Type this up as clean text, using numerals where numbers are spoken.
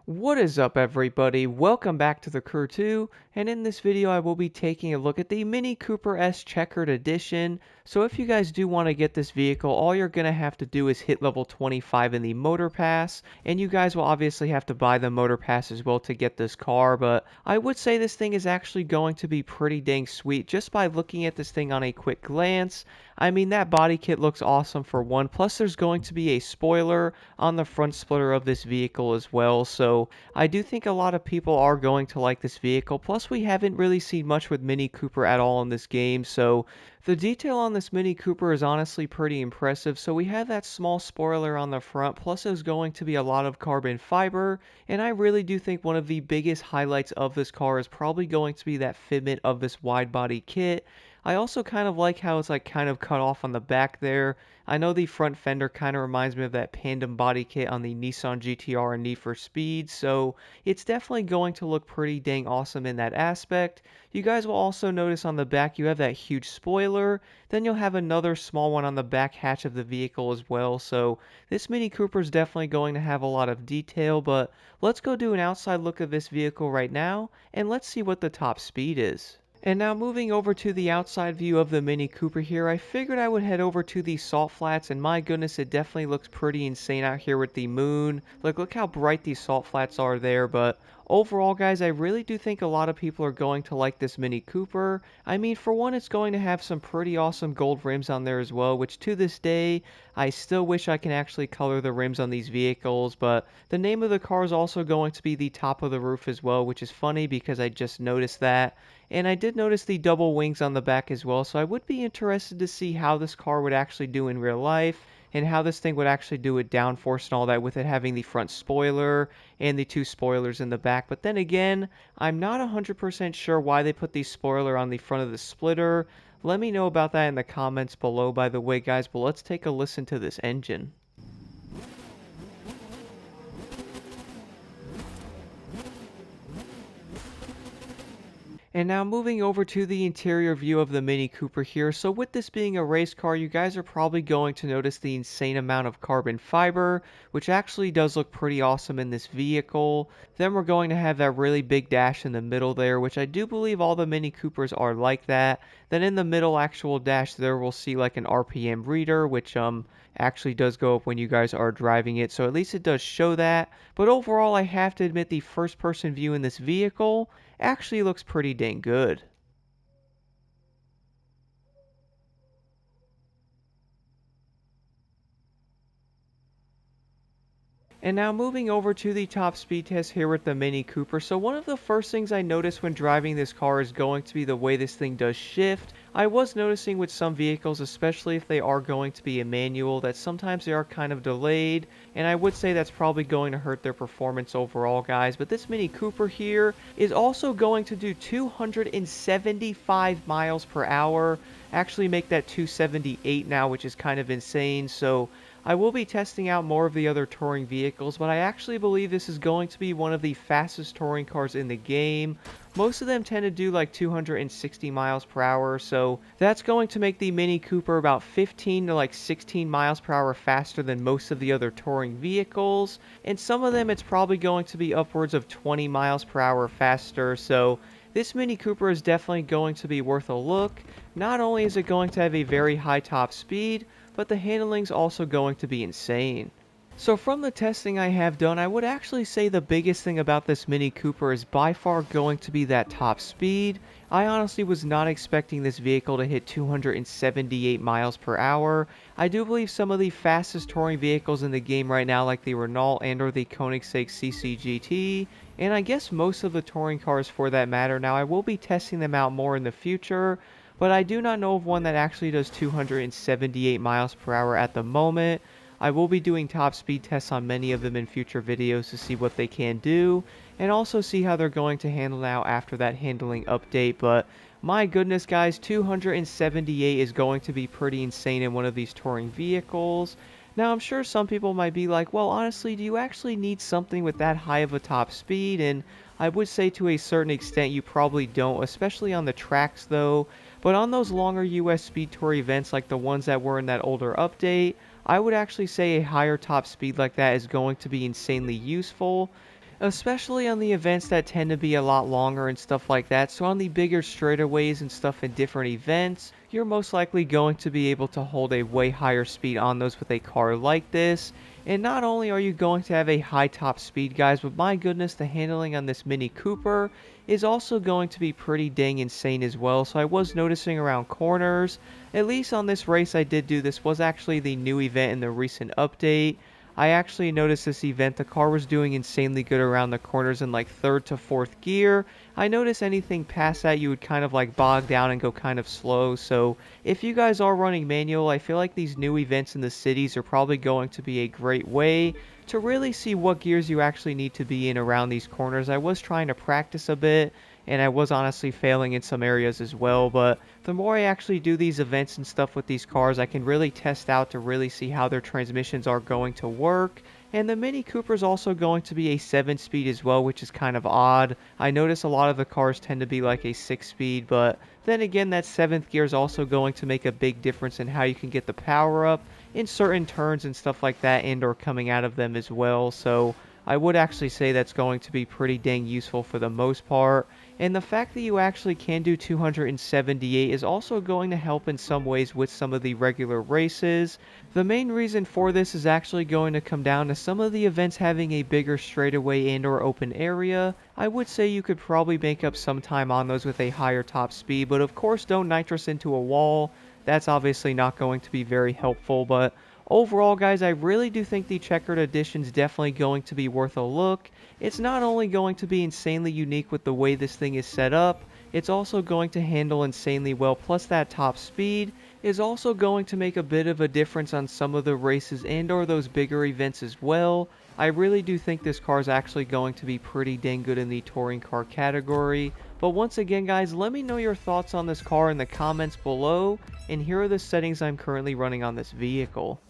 What is up, everybody? Welcome back to the Crew 2, and in this video I will be taking a look at the Mini Cooper S Checkered Edition. So if you guys do want to get this vehicle, all you're going to have to do is hit level 25 in the Motor Pass, and you guys will obviously have to buy the Motor Pass as well to get this car, but I would say this thing is actually going to be pretty dang sweet just by looking at this thing on a quick glance. I mean, that body kit looks awesome for one, plus there's going to be a spoiler on the front splitter of this vehicle as well, so I do think a lot of people are going to like this vehicle. Plus, we haven't really seen much with Mini Cooper at all in this game, so the detail on this Mini Cooper is honestly pretty impressive. So we have that small spoiler on the front, plus there's going to be a lot of carbon fiber, and I really do think one of the biggest highlights of this car is probably going to be that fitment of this wide body kit. I also kind of like how it's like kind of cut off on the back there. I know the front fender kind of reminds me of that Pandem body kit on the Nissan GT-R and Need for Speed, so it's definitely going to look pretty dang awesome in that aspect. You guys will also notice on the back you have that huge spoiler, then you'll have another small one on the back hatch of the vehicle as well, so this Mini Cooper is definitely going to have a lot of detail, but let's go do an outside look of this vehicle right now, and let's see what the top speed is. And now moving over to the outside view of the Mini Cooper here, I figured I would head over to the salt flats, and my goodness, it definitely looks pretty insane out here with the moon. Like, look how bright these salt flats are there, but overall, guys, I really do think a lot of people are going to like this Mini Cooper. I mean, for one, it's going to have some pretty awesome gold rims on there as well, which to this day, I still wish I can actually color the rims on these vehicles, but the name of the car is also going to be the top of the roof as well, which is funny because I just noticed that. And I did notice the double wings on the back as well, so I would be interested to see how this car would actually do in real life, and how this thing would actually do with downforce and all that, with it having the front spoiler and the two spoilers in the back. But then again, I'm not 100% sure why they put the spoiler on the front of the splitter. Let me know about that in the comments below, by the way, guys, but let's take a listen to this engine. And now moving over to the interior view of the Mini Cooper here. So with this being a race car, you guys are probably going to notice the insane amount of carbon fiber, which actually does look pretty awesome in this vehicle. Then we're going to have that really big dash in the middle there, which I do believe all the Mini Coopers are like that. Then in the middle actual dash there, we'll see like an RPM reader, which actually does go up when you guys are driving it, so at least it does show that. But overall, I have to admit the first person view in this vehicle actually looks pretty dang good. And now moving over to the top speed test here with the Mini Cooper. So one of the first things I noticed when driving this car is going to be the way this thing does shift. I was noticing with some vehicles, especially if they are going to be a manual, that sometimes they are kind of delayed, and I would say that's probably going to hurt their performance overall, guys. But this Mini Cooper here is also going to do 275 miles per hour. Actually make that 278 now, which is kind of insane. So I will be testing out more of the other touring vehicles, but I actually believe this is going to be one of the fastest touring cars in the game. Most of them tend to do like 260 miles per hour, so that's going to make the Mini Cooper about 15 to like 16 miles per hour faster than most of the other touring vehicles, and some of them it's probably going to be upwards of 20 miles per hour faster, so this Mini Cooper is definitely going to be worth a look. Not only is it going to have a very high top speed, but the handling's also going to be insane. So from the testing I have done, I would actually say the biggest thing about this Mini Cooper is by far going to be that top speed. I honestly was not expecting this vehicle to hit 278 miles per hour. I do believe some of the fastest touring vehicles in the game right now, like the Renault and or the Koenigsegg CCGT, and I guess most of the touring cars for that matter. Now I will be testing them out more in the future, but I do not know of one that actually does 278 miles per hour at the moment. I will be doing top speed tests on many of them in future videos to see what they can do, and also see how they're going to handle now after that handling update, but my goodness, guys, 278 is going to be pretty insane in one of these touring vehicles. Now, I'm sure some people might be like, well, honestly, do you actually need something with that high of a top speed? And I would say to a certain extent you probably don't, especially on the tracks though. But on those longer US Speed Tour events like the ones that were in that older update, I would actually say a higher top speed like that is going to be insanely useful. especially on the events that tend to be a lot longer and stuff like that. So on the bigger straightaways and stuff in different events, you're most likely going to be able to hold a way higher speed on those with a car like this. And not only are you going to have a high top speed, guys, but my goodness, the handling on this Mini Cooper is also going to be pretty dang insane as well. So I was noticing around corners, at least on this race I did do, this was actually the new event in the recent update. I actually noticed this event, the car was doing insanely good around the corners in like 3rd to 4th gear. I noticed anything past that you would kind of like bog down and go kind of slow. So if you guys are running manual, I feel like these new events in the cities are probably going to be a great way to really see what gears you actually need to be in around these corners. I was trying to practice a bit, and I was honestly failing in some areas as well, but the more I actually do these events and stuff with these cars, I can really test out to really see how their transmissions are going to work. And the Mini Cooper is also going to be a 7-speed as well, which is kind of odd. I notice a lot of the cars tend to be like a 6-speed, but then again, that 7th gear is also going to make a big difference in how you can get the power up in certain turns and stuff like that, and or coming out of them as well. So I would actually say that's going to be pretty dang useful for the most part. And the fact that you actually can do 278 is also going to help in some ways with some of the regular races. The main reason for this is actually going to come down to some of the events having a bigger straightaway and or open area. I would say you could probably make up some time on those with a higher top speed, but of course don't nitrous into a wall. That's obviously not going to be very helpful, but overall, guys, I really do think the Checkered Edition is definitely going to be worth a look. It's not only going to be insanely unique with the way this thing is set up, it's also going to handle insanely well, plus that top speed is also going to make a bit of a difference on some of the races and or those bigger events as well. I really do think this car is actually going to be pretty dang good in the touring car category. But once again, guys, let me know your thoughts on this car in the comments below, and here are the settings I'm currently running on this vehicle.